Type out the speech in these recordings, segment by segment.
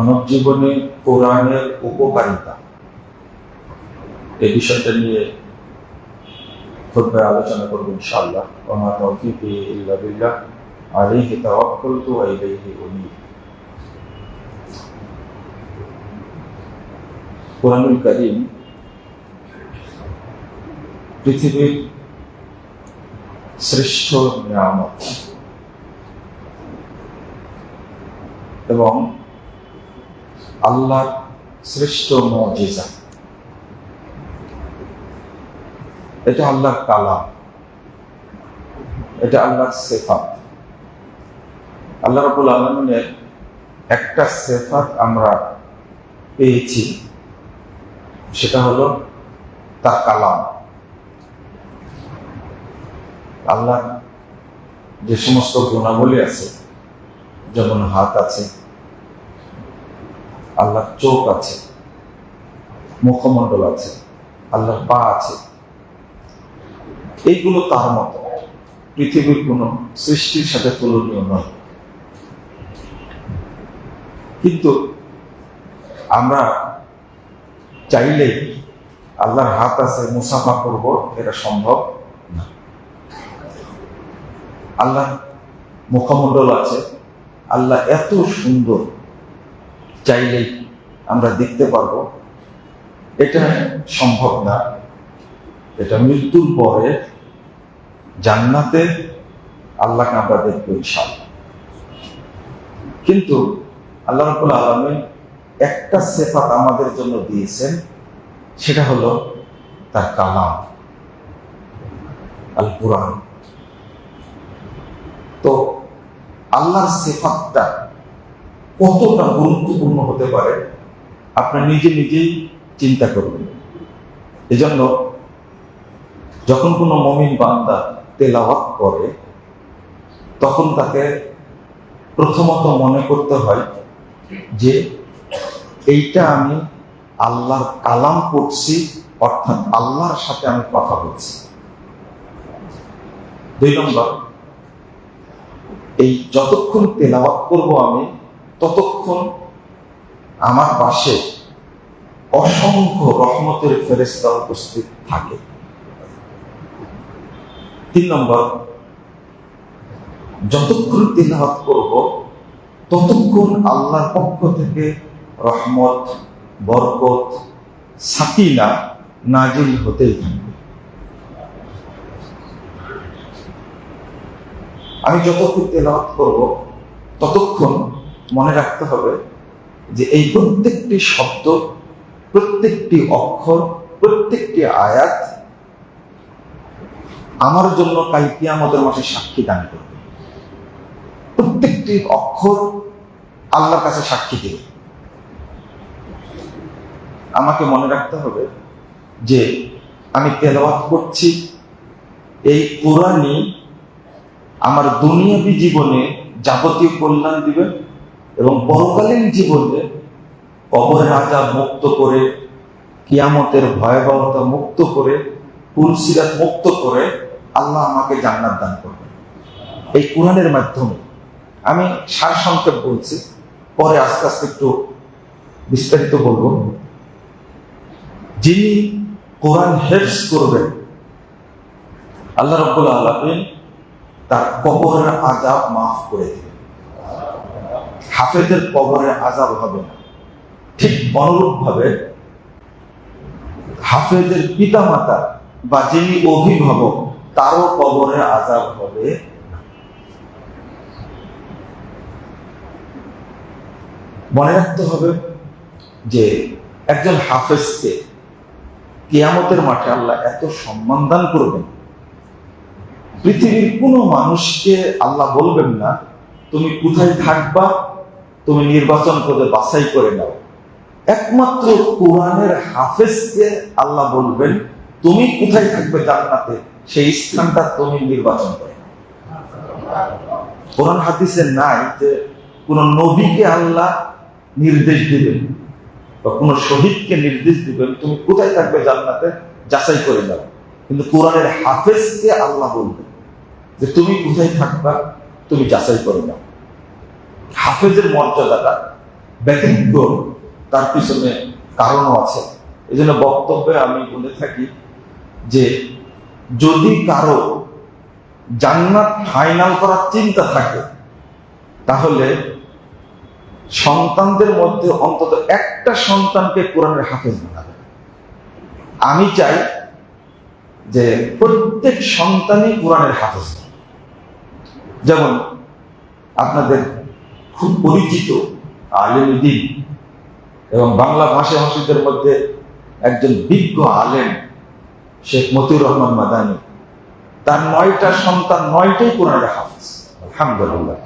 মানব জীবনে কোরআনের উপকারিতা এই বিষয়টা নিয়ে খুতবায় আলোচনা করব ইনশাআল্লাহ। ওয়া মা তাওফীকি ইল্লা বিল্লাহ, আলাইহি তাওয়াক্কালতু ওয়া ইলাইহি উনীব। কোরআনুল কারীম পৃথিবীর শ্রেষ্ঠ নিয়ামত এবং আল্লাহর শ্রেষ্ঠ মুজিজা। এটা আল্লাহর কালাম, এটা আল্লাহর সিফাত। আল্লাহ রাব্বুল আলামিনের একটা সিফাত আমরা পেয়েছি, সেটা হলো তার কালাম। আল্লাহ যে সমস্ত গুণাবলী আছে, যেমন হাত আছে, আল্লাহর চোখ আছে, মুখমণ্ডল আছে, আল্লাহর পা আছে, এইগুলো তার মতো পৃথিবীর কোন সৃষ্টির সাথে তুলনীয় নয়। কিন্তু আমরা চাইলে আল্লাহর হাত আছে মুসাফা করব, এটা সম্ভব না। আল্লাহ মুখমণ্ডল আছে, আল্লাহ এত সুন্দর, চাইলেই আমরা দেখতে পারবো, এটা সম্ভব না। এটা মৃত্যুর পরে জান্নাতে আল্লাহকে আমরা দেখবো ইনশাআল্লাহ। কিন্তু আল্লাহ রাব্বুল আলামিন একটা সিফাত আমাদের জন্য দিয়েছেন, সেটা হলো তার কালাম, আল কুরআন। তো আল্লাহর সিফাতটা কতটা গুরুত্বপূর্ণ হতে পারে আপনি নিজে নিজেই চিন্তা করবেন। এজন্য যখন কোনো মুমিন বান্দা তেলাওয়াত করে, তখন তাকে প্রথমত মনে করতে হয় যে এইটা আমি আল্লাহর কালাম পড়ছি, অর্থাৎ আল্লাহর সাথে আমি কথা বলছি। 2 নম্বর, এই যতক্ষণ তেলাওয়াত করব আমি, ততক্ষণ আমার পাশে অসংখ্য রহমতের ফেরেশতা উপস্থিত থাকে। 3 নম্বর, যতক্ষণ তিলাওয়াত করব ততক্ষণ আল্লাহর পক্ষ থেকে রহমত, বরকত, সাকিনা নাজিল হতেই থাকবে। আমি যতক্ষণ তেলাওয়াত করব ততক্ষণ মনে রাখতে হবে যে এই প্রত্যেকটি শব্দ, প্রত্যেকটি অক্ষর, প্রত্যেকটি আয়াত আমার জন্য কাল কিয়ামতের মাঠে সাক্ষী দান করবে। প্রত্যেকটি অক্ষর আল্লাহর কাছে সাক্ষী দেবে। আমাকে মনে রাখতে হবে যে আমি তেলাওয়াত করছি, এই কোরআনই আমার দুনিয়াবী জীবনে যাবতীয় কল্যাণ দিবে এবং পরকালীন জীবনে কবরের আযাব মুক্ত করে, কিয়ামতের ভয়াবহতা মুক্ত করে, পুলসিরাত মুক্ত করে আল্লাহ আমাকে জান্নাত দান করবে এই কোরআনের মাধ্যমে। আমি সারসংক্ষেপ বলছি, পরে আস্তে আস্তে একটু বিস্তারিত বলবো। যিনি কোরআন হেফজ করবেন, আল্লাহ রাব্বুল আলামিন তার কবরের আযাব মাফ করে দিবেন। হাফেজের কবরের আযাব হবে না। ঠিক অনুরূপ ভাবে হাফেজের পিতামাতা বা যিনি অভিভাবক, তারও কবরের আযাব হবে। মনে রাখতে হবে যে একজন হাফেজকে কিয়ামতের মাঠে আল্লাহ এত সম্মান দান করবেন, পৃথিবীর কোনো মানুষকে আল্লাহ বলবেন না তুমি কোথায় থাকবা, তুমি নির্বাচন করে বাছাই করে নাও। একমাত্র কোরআনের হাফেজকে আল্লাহ বলবেন তুমি কোথায় থাকবে জান্নাতে, সেই স্থানটা তুমি নির্বাচন করে। কোরআন হাদিসে নাই যে কোন নবীকে আল্লাহ নির্দেশ দিবেন বা কোন শহীদকে নির্দেশ দিবেন তুমি কোথায় থাকবে জান্নাতে, যাচাই করে নাও। কিন্তু কোরআনের হাফেজকে আল্লাহ বলবেন যে তুমি কোথায় থাকবা, তুমি যাচাই করে নাও। হাফেজের মর্যাদাটা ব্যতিক্রম, তার পিছনে কারণও আছে। এই জন্য বক্তব্যে আমি বলে থাকি যে যদি কারো জান্নাত ফাইনাল করার চিন্তা থাকে, তাহলে সন্তানদের মধ্যে অন্তত একটা সন্তানকে কোরআনের হাফেজ বানাবে। আমি চাই যে প্রত্যেক সন্তানই কোরআনের হাফেজ। যেমন আপনাদের খুব পরিচিত আলেম দ্বীন এবং বাংলা ভাষাভাষীদের মধ্যে একজন বিজ্ঞ আলেম শেখ মতিউর রহমান মাদানী, তার 9টা সন্তান, 9টাই কোরআনের হাফেজ, আলহামদুলিল্লাহ।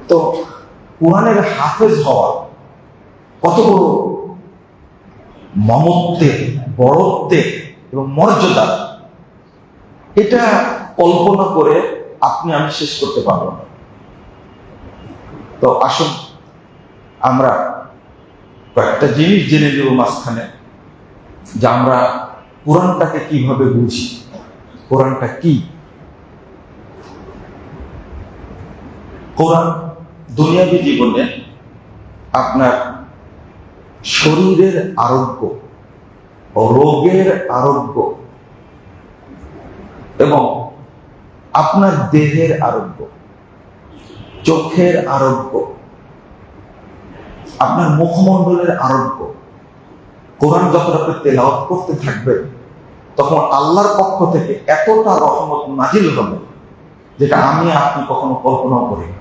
তো কোরআনের হাফেজ হওয়া কত বড় মমত্বের, বড়ত্বের এবং মর্যাদা, এটা কল্পনা করে আপনি আমি শেষ করতে পারবো না। তো আসুন আমরা কয়েকটা জিনিস জেনে নেব মাঝখানে, যে আমরা কোরআনটাকে কিভাবে বুঝি, কোরআনটা কি। কোরআন দুনিয়াবী জীবনে আপনার শরীরের আরোগ্য, রোগের আরোগ্য এবং আপনার দেহের আরোগ্য, চোখের আরোগ্য, আপনার মুখমণ্ডলের আরোগ্য। কোরআন যখন আপনি তেলাওয়াত করতে থাকবেন, তখন আল্লাহর পক্ষ থেকে এতটা রহমত নাজিল হবে যেটা আমি আপনি কখনো কল্পনাও করি না।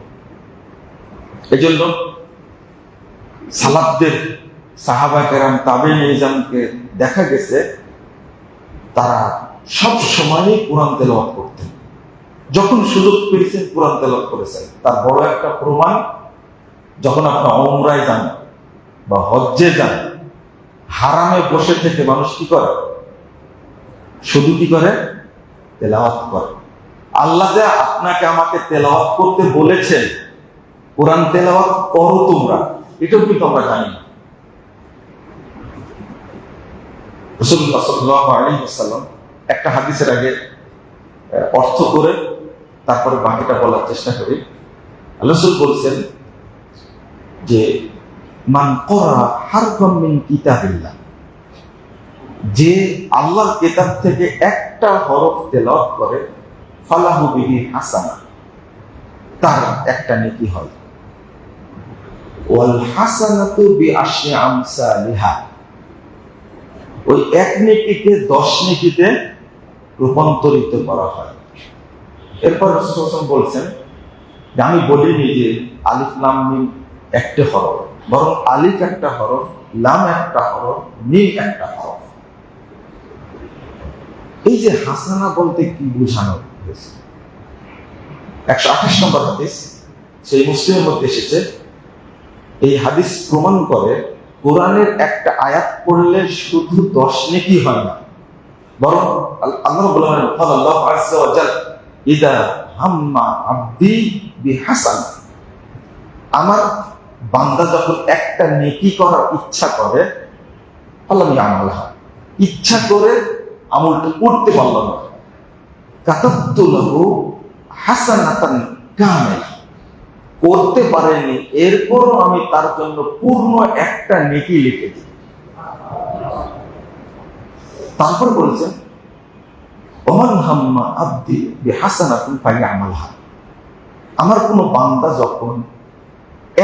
এজন্য সালাফদের, সাহাবা কেরাম, তাবেঈন ইজামকে দেখা গেছে তারা সব সময় কোরআন তেলাওয়াত করতেন। যখন সুযোগ পেয়েছেন কোরআন তেলাওয়াত করেছেন। তার বড় একটা প্রমাণ, যখন আপনার উমরায় যান বা হজ্জে যান, হারামে বসে থেকে মানুষ কি করে? শুধু কি করে? তেলাওয়াত করে। আল্লাহ যে আপনাকে আমাকে তেলাওয়াত করতে বলেছেন, কোরআন তেলাওয়াত করো তোমরা, এটাও কিন্তু আমরা জানি না। রাসূলুল্লাহ সাল্লাল্লাহু আলাইহি ওয়াসাল্লাম একটা হাদিসের আগে অর্থ করে তারপরে বাকিটা বলার চেষ্টা করি। রাসূল বলছেন যে মান ক্বারা হারফাম মিন কিতাবিল্লাহ, যে আল্লাহর কিতাব থেকে একটা হরফ তেলাওয়াত করে, ফালাহু বিহি হাসানাহ, তার একটা নেকি হয়। ওয়াল হাসানাতু বিআশরি আমসালিহা, ওই এক নেকিকে 10 নেকিতে রূপান্তরিত করা হয়। এরপর রাসূল বলছেন যে আমি বলিনি যে আলিফ লাম মিম একটা হরফ, বরং আলিফ একটা হরফ, লাম একটা হরফ, মিম একটা হরফ। এই যে হাসানা বলতে কি বোঝানো হয়েছে? 128 নম্বর হাদিস, সেই মুসলিমের মধ্যে এসেছে। এই হাদিস প্রমাণ করে কোরআনের একটা আয়াত পড়লে শুধু 10 নেকি হয় না, বরং আল্লাহ বলেন আল্লাহু আযজা ওয়া জাল ইদা হাম্মা আবদি বিহাসানা, আমার বান্দা যখন একটা নেকি করার ইচ্ছা করে, আল্লাহ আমালহা, ইচ্ছা করে আমলটা করতে পারল না, কাতাবতু লাহু হাসানাতান কামিলা, করতে পারেনি, এরপরও আমি তার জন্য পূর্ণ একটা নেকি লিখে দিই। তারপর বলছেন ওমান হাম্মা আবদি বিহাসানাতিন ফায়ামালহা, আমার কোন বান্দা যখন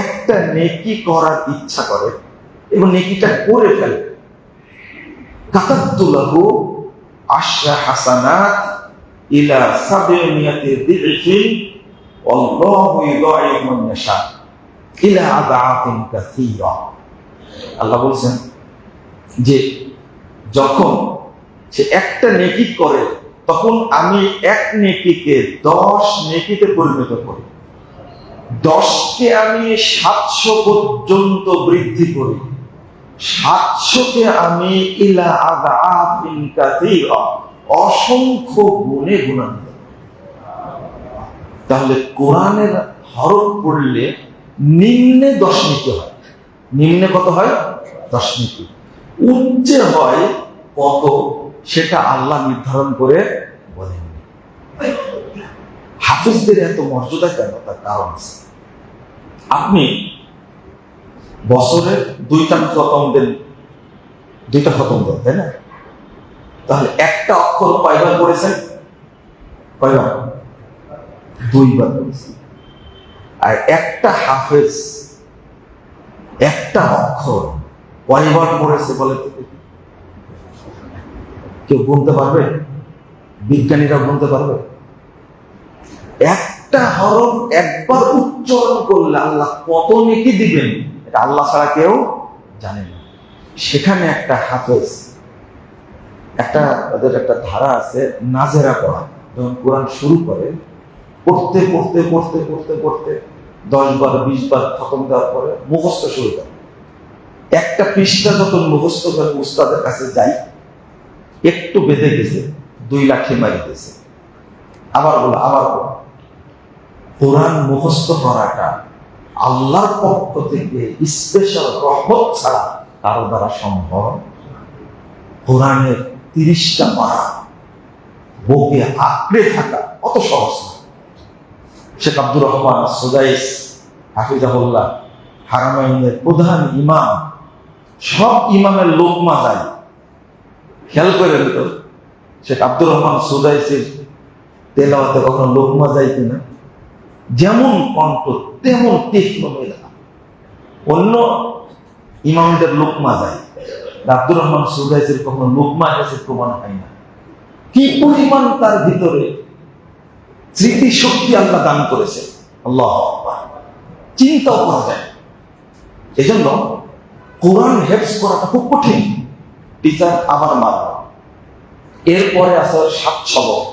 একটা নেকি করার ইচ্ছা করে এবং নেকিটা করে ফেলে, কাতাবতু লাহু আশরা হাসানাত ইলা 700 দিফিন আল্লাহু ইউদাইফু মান ইয়াশা ইলা আযআফিন কাসীরা। আল্লাহ বলেন যে যখন সে একটা নেকি করে, তখন আমি এক নেকিকে 10 নেকিতে পরিণত করি, 10কে আমি 700 পর্যন্ত বৃদ্ধি করি, 700কে আমি ইলা আযআফিন কাসীরা, অসংখ্য গুণে গুণান্বিত। তাহলে কোরআনের হরফ পড়লে নিম্নে 10 নেকি হয়। নিম্নে কত হয়? 10 নেকি। উচ্চে হয় কত, সেটা আল্লাহ নির্ধারণ করে বলেন। হাফেজদের এত মর্যাদা কেন? তার কারণ আছে। আপনি বছরে দুইটা খতম দেন, তাই না? তাহলে একটা অক্ষর কয়বার পড়েছেন? কয়বার? 2 বার পড়েছেন। আর একটা হাফেজ একটা অক্ষর কয়বার পড়েছে বলে তো? কেউ গুনতে পারবে? বিজ্ঞানীরা গুনতে পারবে? একটা হরফ একবার উচ্চারণ করলে আল্লাহ কত নেকি দিবেন এটা আল্লাহ ছাড়া কেউ জানে না। সেখানে একটা হাফেজ, তাদের একটা ধারা আছে নাজেরা পড়া। যখন কোরআন শুরু করে পড়তে 10 বার 20 বার খতম দেওয়ার পরে মুখস্থ শুরু করে। একটা পৃষ্ঠা যখন মুখস্থ করে উস্তাদের কাছে যাই, একটু বেঁধে গেছে, 2 লাঠি মারি গেছে, আবার বলো। কোরআন মুখস্থ করাটা আল্লাহর পক্ষ থেকে স্পেশাল রহমত ছাড়া কারো দ্বারা সম্ভব। কোরআনের 30টা পারা বুকে আঁকড়ে থাকা অত সহজ না। শেখ আব্দুর রহমান সুদাইস হাফিজাহুল্লাহ, হারামাইনের প্রধান ইমাম, সব ইমামের লোকমা যায়। খেয়াল করে দিত শেখ আব্দুর রহমান সুদাইসের তেলাওয়াতে কখনো লোকমা যায় কিনা? যেমন কণ্ঠ তেমন তীক্ষ্ণ মেধা। অন্য ইমামদের লোকমা যায়, আব্দুর রহমান সুদাইসের কখনো লোকমা এসে প্রমাণ হয় না। কি পরিমাণ তার ভিতরে স্মৃতি শক্তি আল্লাহ দান করেছে, আল্লাহ চিন্তাও করা যায়। এজন্য কোরআন হেফজ করাটা খুব কঠিন। টিচার আবার মারবা, এরপরে আছে 7 সবক,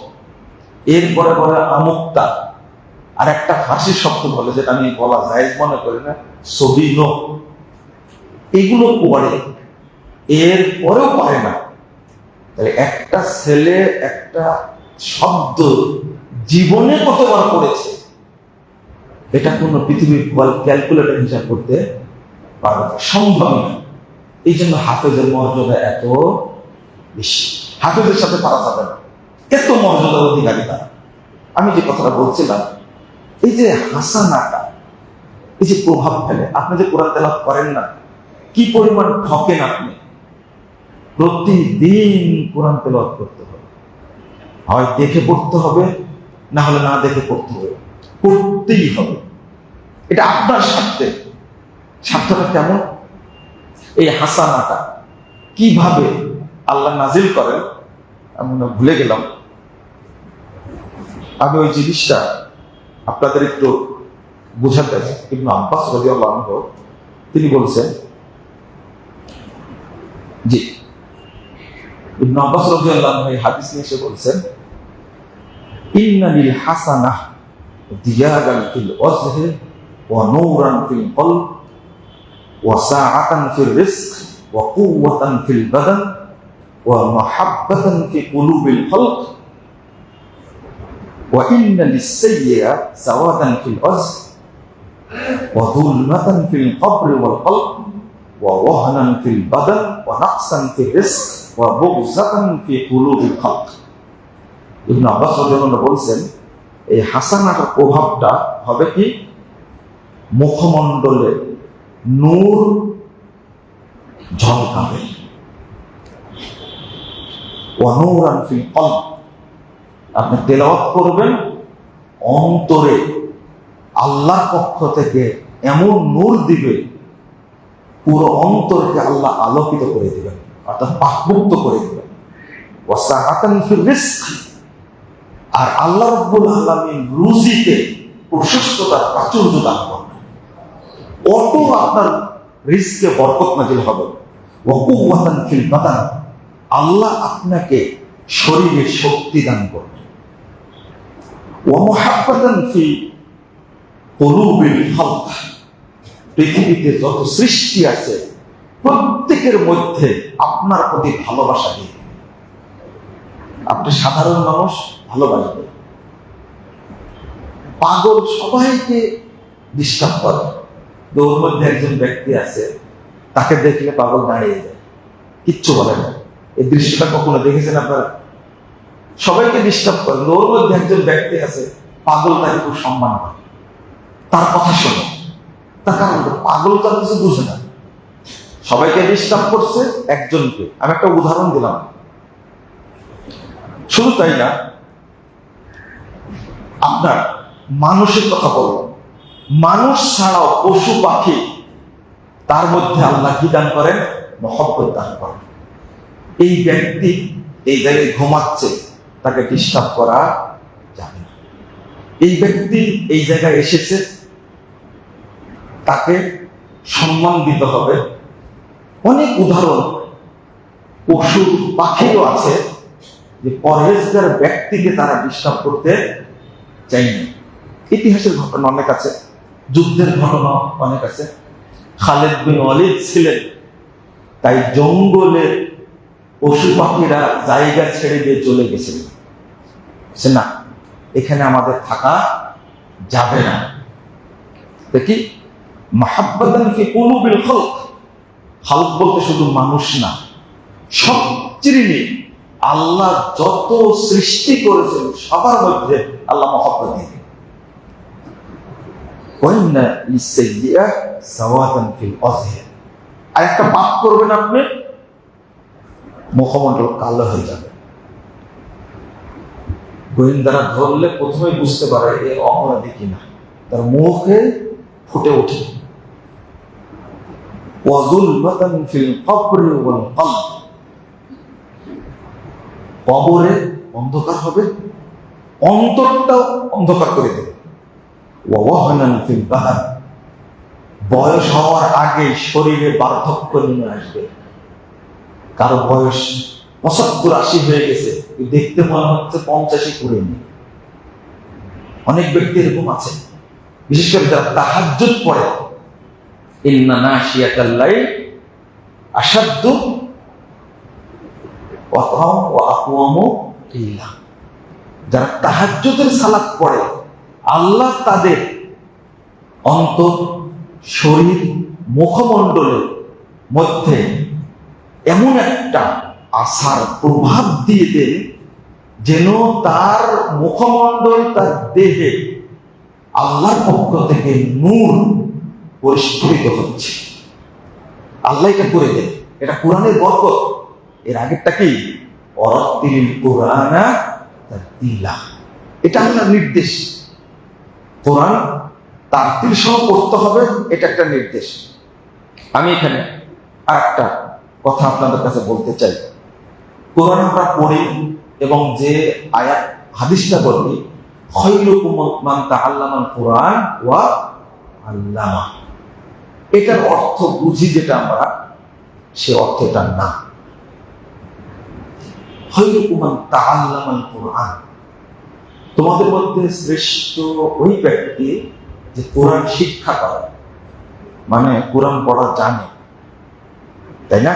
এরপরে বলে আমুক্তা, আর একটা ফার্সি শব্দ বলে যেটা আমি বলা জায়েজ মনে করি না, সবিনো। এগুলো পড়ে, এরপরেও পারে না। তাহলে একটা ছেলে একটা শব্দ জীবনে কতবার পড়েছে এটা কোন পৃথিবীর ক্যালকুলেটর হিসাব করতে পারবে না, সম্ভব না। এই জন্য হাফেজের মর্যাদা এত বেশি। হাফেজের সাথে পারা যাবে না, এত মর্যাদার অধিকারী তারা। আমি যে কথাটা বলছিলাম, এই যে হাসানাটা, এই যে প্রভাব ফেলে। আপনি যে কোরআন তেলাওয়াত করেন না, কি পরিমাণ ঠকেন আপনি। প্রতিদিন কোরআন তেলাওয়াত করতে হবে, হয় দেখে পড়তে হবে, না হলে না দেখে পড়তে হবে, পড়তেই হবে। এটা আপনার স্বার্থটা কেমন? এই হাসানাটা কিভাবে আল্লাহ নাজিল করেন আমি ভুলে গেলাম। আমি ওই জিনিসটা আপনাদের একটু বোঝাতে চাই। ইবনে আব্বাস রাদিয়াল্লাহু আনহু তিনি বলছেন, জি, ইবনে আব্বাস রাদিয়াল্লাহু আনহু এই হাদিস নিয়ে এসে বলছেন, ইন্না লিল হাসানাহ দিয়াগান ফিল ওয়াজহি ওয়া নূরান ফিল কলব ওয়া সাআতান ফির রিজক ওয়া কুওয়াতান ফিল বাদান ওয়া মাহাব্বাতান ফি কুলুবিল খালক ওয়া ইন্না লিস-সাইয়্যা সাওয়াদান ফিল ওয়াজহ ওয়া যুলমাতান ফিল কবর ওয়াল কলব ওয়া ওয়াহনান ফিল বাদান ওয়া নাকসান ফির রিজক ওয়া বুগযাতান ফি কুলুবিল খালক। ইবনে আব্বাস রাদিয়াল্লাহু আনহু বলছেন, এই হাসানার প্রভাবটা হবে কি, মুখমণ্ডলে নূর ঝলকাবে, ওয়া নূরান ফিল কলব, আপনি তেলাওয়াত করবেন, অন্তরে আল্লাহর পক্ষ থেকে এমন নূর দিবে, পুরো অন্তরকে আল্লাহ আলোকিত করে দিবেন, অর্থাৎ পাকমুক্ত করে দিবেন। ওয়া সাআতান ফির রিজক, আর আল্লাহ রাব্বুল আলামিন রুজিতে প্রশস্ততা প্রাচুর্য দান করবেন, অটো আপনার রিজকে বরকত নাযিল হবে। ওয়া কুওয়াতান ফিল বাদান, আল্লাহ আপনাকে শরীরে শক্তি দান করবেন। ওয়া মুহাব্বাতান ফি কুলুবিল খালক, পৃথিবীতে যত সৃষ্টি আছে প্রত্যেকের মধ্যে আপনার প্রতি ভালোবাসা দিয়ে, আপনি সাধারণ মানুষ ভালোবাসবে, পাগল সবাইকে ডিস্টার্ব করে। ওর মধ্যে একজন ব্যক্তি আছে, তাকে দেখলে পাগল দাঁড়িয়ে যায়, কিচ্ছু বলে না। এই দৃশ্যটা কখনো দেখেছেন আপনারা? সবাইকে ডিস্টার্ব করে, ওর মধ্যে একজন ব্যক্তি আছে, পাগল তাকে খুব সম্মান করে, তার কথা শোনে, তার কারণ পাগল তার কিছু বুঝে না, সবাইকে ডিস্টার্ব করছে, একজনকে। আমি একটা উদাহরণ দিলাম। শুধু তাই না, আপনার মানুষের কথা বলবো, মানুষ ছাড়াও পশু পাখি, তার মধ্যে আল্লাহ কি দান করেন? মহব্বত দান করেন। এই ব্যক্তি এই জায়গায় ঘুমাচ্ছে, তাকে ডিস্টার্ব করা যাবে না। এই ব্যক্তি এই জায়গায় এসেছে, তাকে সম্মান দিতে হবে। অনেক উদাহরণ পশু পাখিও আছে যে পরহেজগার ব্যক্তিকে তারা ডিস্টার্ব করতে চায়নি। ইতিহাসের ঘটনা অনেক আছে, যুদ্ধের ঘটনা অনেক আছে। খালিদ বিন ওয়ালিদ ছিলেন, তাই জঙ্গলে পশু পাখিরা জায়গা ছেড়ে দিয়ে চলে গেছিলেন, সে না এখানে আমাদের থাকা যাবে না। দেখি মাহাব্বাতান ফি কুলুবিল খালক, খালক বলতে শুধু মানুষ না, সবচেয়ে আল্লাহ যত সৃষ্টি করেছেন সবার মধ্যে আল্লাহ মহব্বত দিলেন। ওয়াইন্না লিসাইয়্যা সাওয়াদান ফিল আযহির, আর একটা পাপ করবেন আপনি, মুখমণ্ডল কালো হয়ে যাবে। গোয়েন্দারা ধরলে প্রথমে বুঝতে পারে এ অপরাধী কিনা, তার মুখে ফুটে ওঠে। ওয়াযুলমাতান ফিল কবরি ওয়াল কলব, কবরে অন্ধকার হবে, অন্তরটাও অন্ধকার করে দেবে। ওয়াওয়াহনান ফিল বাদান, বয়স হওয়ার আগে শরীরে বার্ধক্য নেমে আসবে। কারো বয়স ৭৫-৮০ হয়ে গেছে, দেখতে মনে হচ্ছে ৮৫ করে নেই। অনেক ব্যক্তি এরকম আছে, বিশেষ করে যারা তাহাজ্জুদ পড়ে। ইন্না নাশিয়াতাল লাইল আশাদ্দু ওয়াতরাম ওয়া আকওয়ামু কিলা, যারা তাহাজ্জুদের সালাত পড়ে, আল্লাহ তাদের অন্তর, শরীর, মুখমণ্ডলের মধ্যে এমন একটা আশার প্রভাব দিয়ে দেন যেন তার মুখমণ্ডল, তার দেহে আল্লাহর পক্ষ থেকে নূর পরিস্ফুটিত হচ্ছে। আল্লাহ এটা করে দেন, এটা কোরআনের বরকত। এর আগেরটা কি? ওয়ারাত্তিলিল কুরআনা তারতিলা, এটা আল্লাহর নির্দেশ। কোরআন তারতিল সহ পড়তে হবে, এটা একটা নির্দেশ। আমি এখানে আরেকটা কথা আপনাদের কাছে বলতে চাই। কোরআন আমরা পড়ি এবং যে আয়াত হাদিসটা বলি, খায়রুকুম মান তাআল্লামাল কুরআন ওয়া আল্লামা, এটার অর্থ বুঝি যেটা আমরা, সে অর্থটা না। খায়রুকুম মান তাআল্লামাল কুরআন, তোমাদের মধ্যে শ্রেষ্ঠ ওই ব্যক্তি যে কোরআন শিক্ষা করে, মানে কোরআন পড়া জানে, তাই না?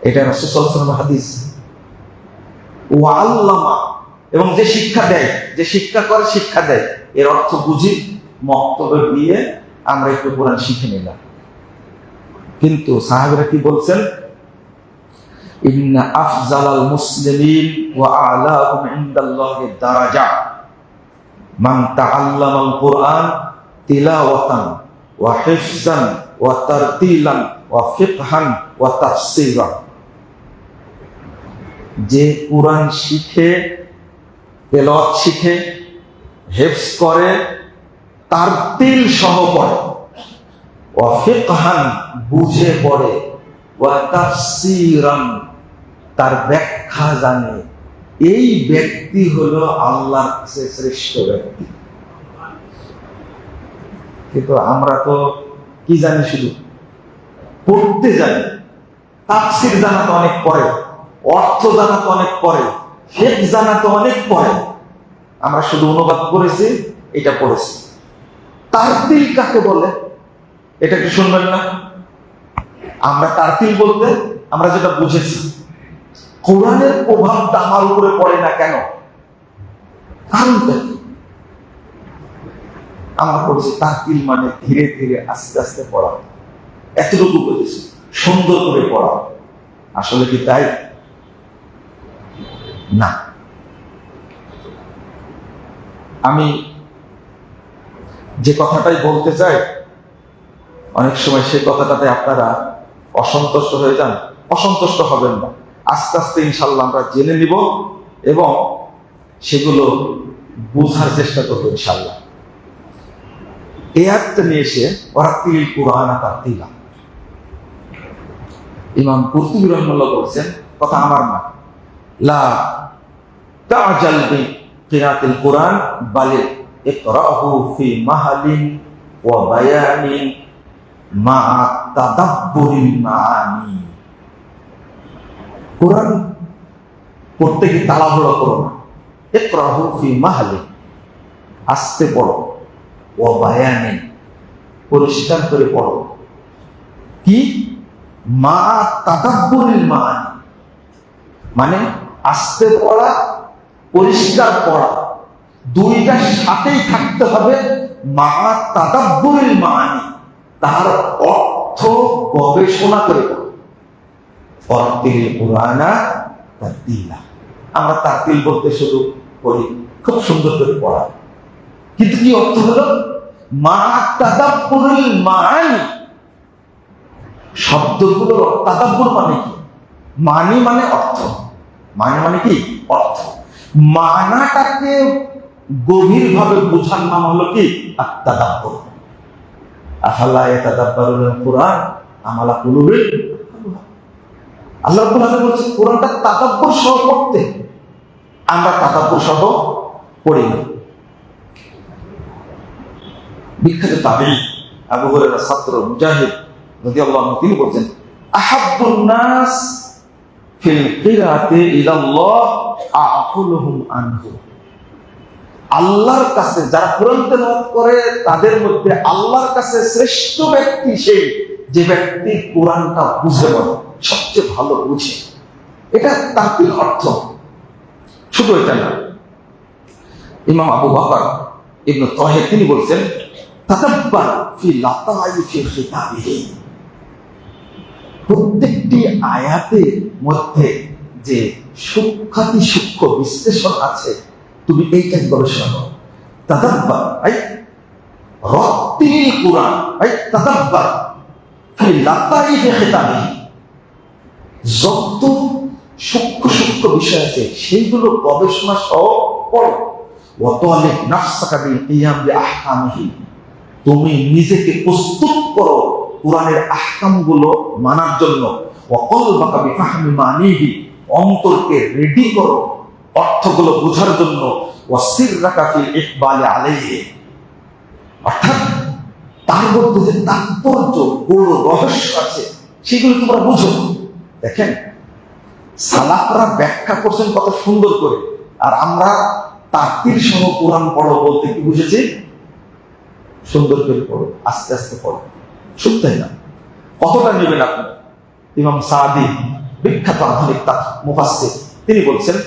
এটা রাসূল সাল্লাল্লাহু আলাইহি ওয়াসাল্লামের হাদিস। ওয়া আল্লামা, এবং যে শিক্ষা দেয়, যে শিক্ষা করে, শিক্ষা দেয়, এর অর্থ বুঝি মক্তবে গিয়ে আমরা একটু কোরআন শিখে নিলাম। কিন্তু সাহাবীরা কি বলছেন? ইন্না আফজালাল মুসলিমিন ওয়া আ'লাহুম ইনদাল্লাহি দারাজা মান তাআল্লামাল কুরআন তিলাওয়াতান ওয়া হিফজান ওয়া তারতিলান ওয়া ফিকহান ওয়া তাফসীরা, যে কুরআন শিখে, তেলাওয়াত শিখে, হিফজ করে, তারতিল সহ পড়ে, ওয়া ফিকহান বুঝে পড়ে, ওয়া তাফসীরান তার ব্যাখ্যা জানে, এই ব্যক্তি হলো আল্লাহর কাছে শ্রেষ্ঠ ব্যক্তি। কিন্তু আমরা তো কি জানি? শুধু পড়তে জানি, তাফসীর জানা তো অনেক পরে, অর্থ জানা তো অনেক পরে, ফিকহ জানা তো অনেক পরে। আমরা শুধু অনুবাদ করেছি, এটা পড়েছি। তারতিল কাকে বলে এটা কি শুনবেন না? আমরা তারতিল বলতে আমরা যেটা বুঝেছি, কোরআনের প্রভাবটা আমার উপরে পড়ে না কেন? কারণটা কি? আমরা বলছি তারতিল মানে ধীরে ধীরে আস্তে আস্তে পড়া, এতটুকু বলেছি, সুন্দর করে পড়া। আসলে কি তাই? না। আমি যে কথাটাই বলতে চাই, অনেক সময় সেই কথাটাতে আপনারা অসন্তুষ্ট হয়ে যান। অসন্তুষ্ট হবেন না, আস্তে আস্তে ইনশাল্লাহ আমরা জেনে নিব এবং সেগুলো বোঝার চেষ্টা করবো ইনশাল্লাহ। এই আয়াতটা নিয়ে এসে ওয়ারাতিল কুরআন তারতিলা, ইমাম কুরতুবী রাহিমাহুল্লাহ বলেছেন, কথা আমার না, লা তা'জাল বিকিরাতিল কুরআন বাল ইকরাহু ফি মাহালিন ওয়া বায়ানিন মা তাদাব্বুরিল মাআনি। কুরআন পড়তে গিয়ে তাড়াহুড়ো করো না, ইকরাহু ফি মাহালিন, আস্তে পড়ো, ওয়া বায়ানিন, পরিষ্কার করে পড়ো। কি? মা তাদাব্বুরিল মাআনি, মানে আস্তে পড়া, পরিষ্কার পড়া, দুইটার সাথেই থাকতে হবে। মা তাদাব্বুরিল মাআনি, তার অর্থ গবেষণা করে পড়ো। ওয়ারাতিল কুরআনা তারতিলা, আমরা তারতিল বলতে শুরু করি, খুব সুন্দর করে পড়া, কিন্তু কি অর্থ হলো? মা তাদাব্বুরিল মাআনি, শব্দগুলোর তাদাব্বুর মানে কি? মানি মানে অর্থ, মানে মানে কি? অর্থ। মানাটাকে গভীরভাবে বোঝার নাম হলো কি? আত-তাদাব্বুর। আফালা ইয়াতাদাব্বারুনাল কুরআন আম আলা কুলুবিন আকফালুহা। আল্লাহ রাব্বুল আলামিন বলেছেন কুরআনটা তাদাব্বুর সহ পড়তে, আমরা তাদাব্বুর সহ পড়ি না। বিখ্যাত তাবেঈ আবু হুরায়রার ছাত্র মুজাহিদ রাদিয়াল্লাহু আনহু তিনি বলেছেন, আহাব্বুন নাস ফিল কিরাতি ইলাল্লাহ আকুলুহুম আনহু। আল্লাহর কাছে যারা কোরআন তেলাওয়াত করে তাদের মধ্যে আল্লাহর কাছে শ্রেষ্ঠ ব্যক্তি সেই যে ব্যক্তি কোরআনটা বুঝে বলে, সবচেয়ে ভালো বুঝে। এটা তারতিল অর্থ। শুধু এটা না, ইমাম আবু বকর ইবনে তাহের তিনি বলছেন, তাদাব্বার ফি লাতাইফি খিতাবিহি, প্রত্যেকটি আয়াতের মধ্যে যে সূক্ষ্মাতি সূক্ষ্ম বিশ্লেষণ আছে, তুমি এইটাই গবেষণা করো। তাদাব্বার আই রাতিল কুরআন, আই তাদাব্বার ফি লাতাইফি খিতাবিহি, যত সূক্ষ্ম সূক্ষ্ম বিষয় আছে সেইগুলো গবেষণা সহ পড়ো। ওয়া তালিক নাফসাকা বিল কিয়াম বিআহকামিহি, তুমি নিজেকে প্রস্তুত করো কোরআনের আহকামগুলো মানার জন্য। ওয়া কলবাকা বিফাহমি মানিহি, অন্তরকে রেডি করো অর্থগুলো বোঝার জন্য। ওয়া সিররাকা ফিল ইকবালি আলাইহি, অর্থাৎ তার মধ্যে যে তাৎপর্য, বড় রহস্য আছে সেগুলো তোমরা বুঝো। দেখেন সালাফরা ব্যাখ্যা করছেন কত সুন্দর করে, আর আমরা তাকতির সহ কোরআন পড়ো বলতে কি বুঝেছি? সুন্দর করে পড়ো, আস্তে আস্তে পড়ো, শুনতেই না। কতটা নেবেন আপনি? ইমাম সাদি বিখ্যাত আধুনিক মুফাসসির তিনি বলছেন,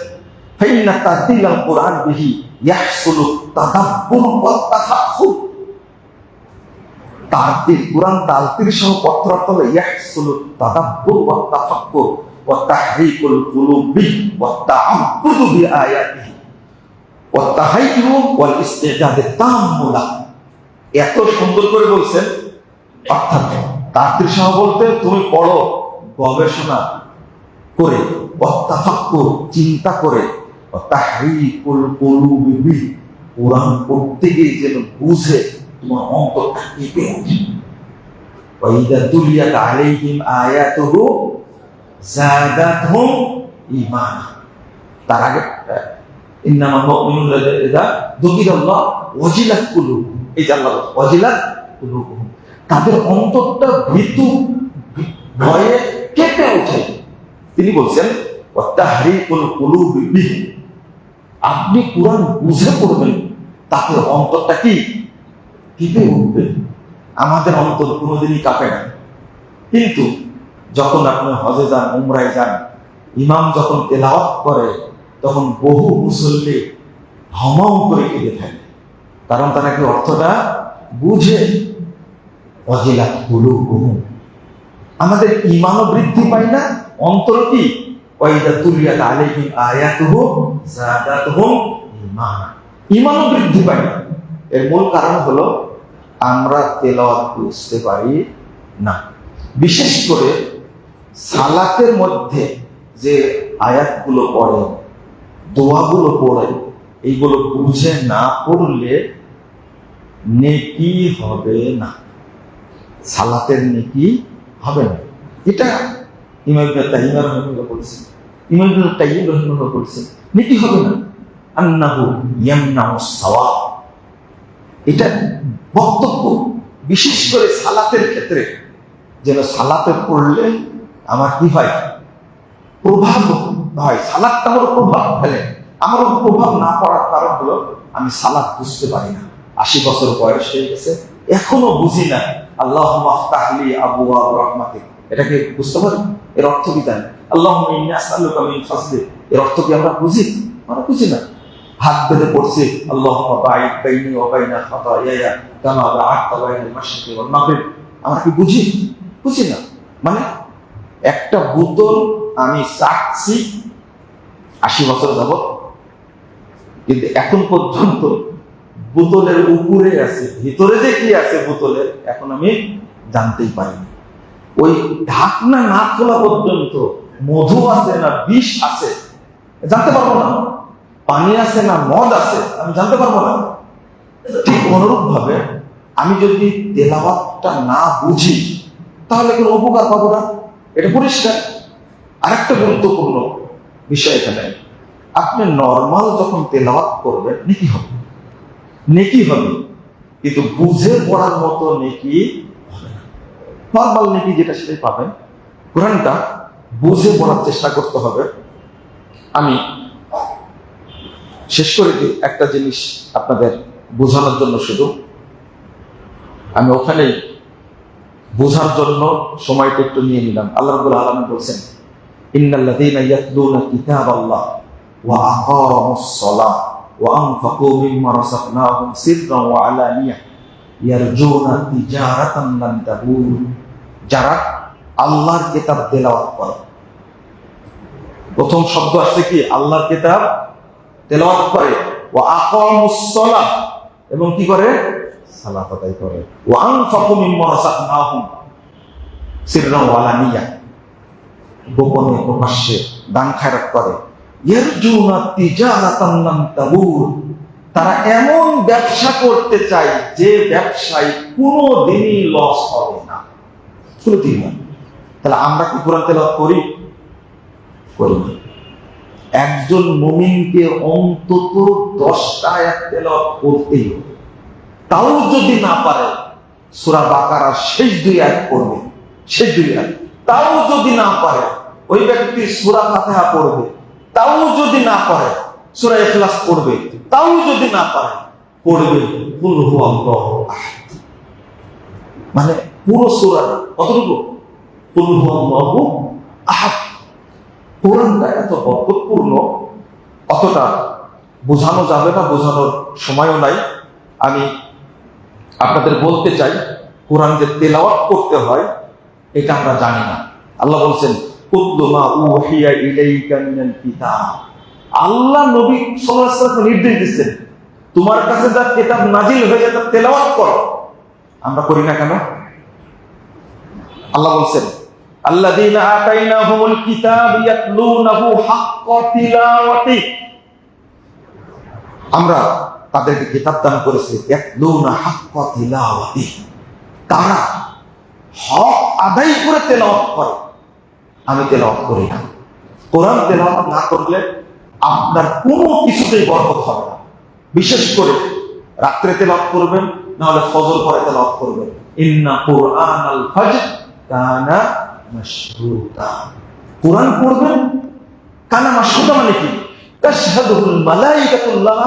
ফাইন্না তারতিলাল কুরআন বিহি ইয়াহসুলু তাদাব্বুর ওয়া তাফাক্কুর। তারতিল, কোরআন তারতিল সহ পড়তে হলে ইয়াহসুলু তাদাব্বুর ওয়া তাফাক্কুর ওয়া তাহরিকুল কুলুবি ওয়া তাআব্বুদু বিআয়াতিহি ওয়া তাহাইয়ু ওয়াল ইস্তিজাদ তাম্মুলা। এত সুন্দর করে বলছেন, অর্থাৎ তারতিল সহ বলতে তুমি পড়ো গবেষণা করে, ওয়া তাফাক্কুর চিন্তা করে, ওয়া তাহরিকুল কুলুবি কোরআন পড়তে গিয়ে যেন বুঝে তোমার অন্তরটা কেঁপে ওঠে। ওয়া ইযা তুলিয়াত আলাইহিম আয়াতুহু যাদাতহুম ঈমানা। তার আগে ইন্নামাল মুমিনুনা ইযা যুকিরাল্লাহ ওয়াজিলাত কুলুবুহুম, এই যে আল্লাহ ওয়াজিলাত কুলুবুহুম, তাদের অন্তরটা ভীতু ভয়ে কেঁপে ওঠে। তিনি বলছেন ওয়া তাহরিকুল কুলুবি বিহি, আপনি কোরআন বুঝে পড়বেন তাতে অন্তরটা কি কেঁপে উঠবে। আমাদের অন্তর কোনোদিনই কাঁপে না, কিন্তু যখন আপনি হজে যান, উমরায় যান, ইমাম যখন তেলাওয়াত করে তখন বহু মুসল্লি হামাও করে কেঁদে থাকে, কারণ তারা কি অর্থটা বুঝে। ওয়াজিলাত কুলুবুহুম, আমাদের ঈমানও বৃদ্ধি পায় না, অন্তর কি ওয়া ইযা তুলিয়াত আলাইহিম আয়াতুহু যাদাতহুম ঈমানা, ঈমানও বৃদ্ধি পায় না। এর মূল কারণ হলো আমরা তেলাওয়াত বুঝতে পারি না। বিশেষ করে সালাতের মধ্যে যে আয়াতগুলো পড়ে, দোয়াগুলো পড়ে, এইগুলো বুঝে না পড়লে নেকি হবে না, সালাতের নেকি হবে না। এটা ইমাম ইবনে তাইমিয়া রাহিমাহুল্লাহ বলেছেন, ইমাম ইবনে কাইয়্যিম রাহিমাহুল্লাহ বলেছেন নেকি হবে না, আন্নাহু ইয়ামনাউস সাওয়াব। এটা বক্তব্য বিশেষ করে সালাতের ক্ষেত্রে, যেন সালাতে পড়লে আমার কি হয়, প্রভাব হয়, সালাতটা আমার প্রভাব ফেলে। আমার প্রভাব না পড়ার কারণ হলো আমি সালাত বুঝতে পারি না, 80 বছর বয়স হয়ে গেছে, এখনো বুঝি না আল্লাহুম্মা আফতাহলি আবওয়াব রাহমাতিক, এটাকে বুঝতে পারি? এর অর্থ কি জানি? আল্লাহুম্মা ইন্নী আসআলুকা মিন ফাজলিক, এর অর্থ কি আমরা বুঝি? আমরা বুঝি না। হাত বেঁধে পড়ছি আল্লাহুম্মা বাঈদ বাইনি ওয়া বাইনা খাতায়ায়া কামা বা'আদতা বাইনাল মাশরিকি ওয়াল মাগরিব, আমরা কি বুঝি? বুঝি না। মানে একটা বোতল আমি চাচ্ছি 80 বছর যাবত, কিন্তু এখন পর্যন্ত বোতলের উপরে আছে, ভিতরে যে কি আছে বোতলের এখন আমি জানতেই পারিনি। ওই ঢাকনা না খোলা পর্যন্ত মধু আছে না বিষ আছে জানতে পারবো না, পানি আছে না মদ আছে আমি জানতে পারবো না। ঠিক অনুরূপ ভাবে আমি যদি তেলাওয়াতটা না বুঝি তাহলে কোনো উপকার পাবো না, এটা পরিষ্কার। আরেকটা গুরুত্বপূর্ণ বিষয় এখানে, আপনি নর্মাল যখন তেলাওয়াত করবেন নেকি হবে, নেকি হবে, কিন্তু বুঝে পড়ার মতো নেকি হবে না। নর্মাল নেকি যেটা সেটাই পাবেন, কোরআনটা বুঝে পড়ার চেষ্টা করতে হবে। আমি শেষ করে দিই একটা জিনিস আপনাদের বোঝানোর জন্য, শুধু আমি ওখানেই বোঝার জন্য সময়টা একটু নিয়ে নিলাম। আল্লাহ রাব্বুল আলামিন বলছেন, ইন্নাল্লাযীনা ইয়াতলুনা কিতাবাল্লাহ ওয়া আকামুস সালাহ ওয়া আনফাকু মিম্মা রাযাকনাহুম সিররান ওয়া আলানিয়া ইয়ারজুনা তিজারাতান লান তাবুর। যারা আল্লাহর কিতাব তেলাওয়াত করে, প্রথম শব্দ আসছে কি, আল্লাহর কিতাব তেলাওয়াত করে, ওয়া আকামুস সালাহ, এবং কি করে, সালাত আদায় করে, ওয়া আনফাকু মিম্মা রাযাকনাহুম সিররান ওয়া আলানিয়া, গোপনে প্রকাশ্যে দান খায়রাত করে, ইয়ারজুনা তিজারাতান লান তাবুর, তারা এমন ব্যবসা করতে চায় যে ব্যবসায় কোনোদিনই লস হবে না, কোনোদিন না। তাহলে আমরা কি কোরআন তেলাওয়াত করি? করি না। একজন মুমিনকে অন্তত 10টা আয়াত তেলাওয়াত করতেই হবে, তাও যদি না পারে সূরা বাকারার শেষ 2 আয়াত পড়বে, শেষ 2 আয়াত, তাও যদি না পারে ওই ব্যক্তি সূরা ফাতিহা পড়বে, তাও যদি না পারে সূরা ইখলাস পড়বে, তাও যদি না পারে পড়বে কুল হুয়াল্লাহু আহাদ। মানে পুরো সূরা কতটুকু? কুল হুয়াল্লাহু আহাদ। কোরআনটা এত বরকতপূর্ণ, অতটা বোঝানো যাবে না, বোঝানোর সময়ও নাই। আমি আপনাদের বলতে চাই, কোরআন যে তেলাওয়াত করতে হয় এটা আমরা জানি না। আল্লাহ বলছেন, কুল্লু মা উহিয়া ইলাইকা মিনাল কিতাব, আল্লাহ নবী সাল্লাল্লাহু আলাইহি ওয়াসাল্লাম নির্দেশ দিচ্ছেন, তোমার কাছে যা কিতাব নাজিল হয়েছে তা তেলাওয়াত করো। আমরা করি না কেন? আল্লাহ বলছেন, আল্লাযীনা আতাইনাহুমুল কিতাব ইয়াতলুনাহু হাক্কা তিলাওয়াতি, আমরা তাদেরকে কিতাব দান করেছি, ইয়াতলুনা হাক্কা তিলাওয়াতি, তারা হক আদায় করে তেলাওয়াত করে। আমি তেলাওয়াত করি না। কোরআন তেলাওয়াত না করলে আপনার কোনো কিছুতেই বরকত হবে না। বিশেষ করে রাত্রে তেলাওয়াত করবেন, না হলে ফজর পরে তেলাওয়াত করবেন। ইন্না কুরআনাল ফাজর কানা মাশহুদা, কোরআন পড়বেন কানা মাশহুদা মানে কি? তাশহাদুল মালাইকাতুল্লাহ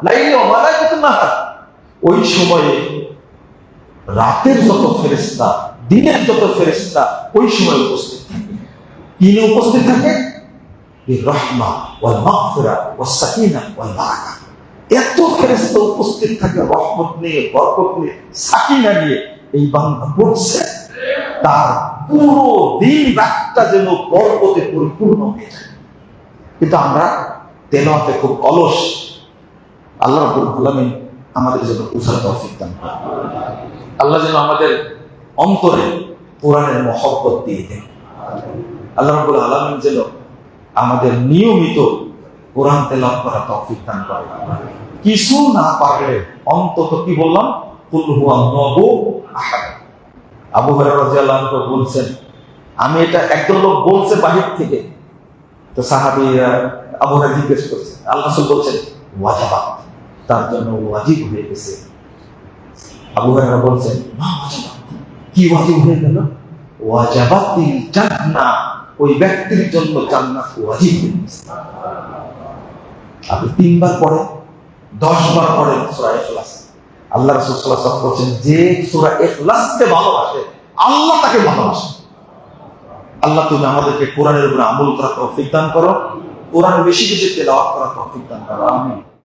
লাইলা ওয়া মালাইকাতুন নাহার, ওই সময়ে রাতের যত ফেরেশতা, দিনের যত ফেরেশতা ওই সময় উপস্থিত থাকে। কি নিয়ে উপস্থিত থাকে? বিরহমা ওয়াল মাগফিরা ওয়াস সাকিনা ওয়াল বারাকা। এত ফেরেশতা উপস্থিত থাকে রহমত নিয়ে, বরকত নিয়ে, সাকিনা নিয়ে। এই বান্দা পড়ছে, তার পুরো দিন রাতটা যেন বরকতে পরিপূর্ণ হয়ে যায়। কিন্তু আমরা তেলাওয়াতে খুব অলস। আল্লাহ রাব্বুল আলামিন আমাদের জন্য বুঝার তৌফিক দান করেন। আল্লাহ যেন আমাদের অন্তরে কোরআনের মহব্বত দিয়ে দেন। আল্লাহ রাব্বুল আলামিন যেন আমাদের নিয়মিত কোরআন তেলাওয়াত করা তৌফিক দান করে। কিছু না পারলে অন্তত কি বললাম, কুল হুয়াল্লাহু আহাদ। আবু হুরায়রা রাদিয়াল্লাহু আনহু বলছেন, আমি এটা একজন লোক বলছে বাহির থেকে, তো সাহাবীরা আবু হুরায়রা জিজ্ঞেস করছে, আল্লাহ রাসূল বলছেন ওয়াজিবাত, তার জন্য ওয়াজিব হয়ে গেছে। আবু হুরায়রা বলছেন, মা ওয়াজিবাত, কি ওয়াজিব হয়ে গেল? ওয়াজাবাতিল জান্নাহ, ওই ব্যক্তির জন্য জান্নাত ওয়াজিব হয়ে গেছে। আপনি 3 বার পড়ে 10 বার পড়েন সূরা ইখলাস। আল্লাহ রাসূল সাল্লাল্লাহু আলাইহি ওয়াসাল্লাম বলেন, যে সূরা ইখলাসকে ভালোবাসে আল্লাহ তাকে ভালোবাসে। আল্লাহ তুমি আমাদেরকে কোরআনের উপর আমল করার তৌফিক দান করো, কোরআন বেশি বেশি তেলাওয়াত করার তৌফিক দান করো। আমিন।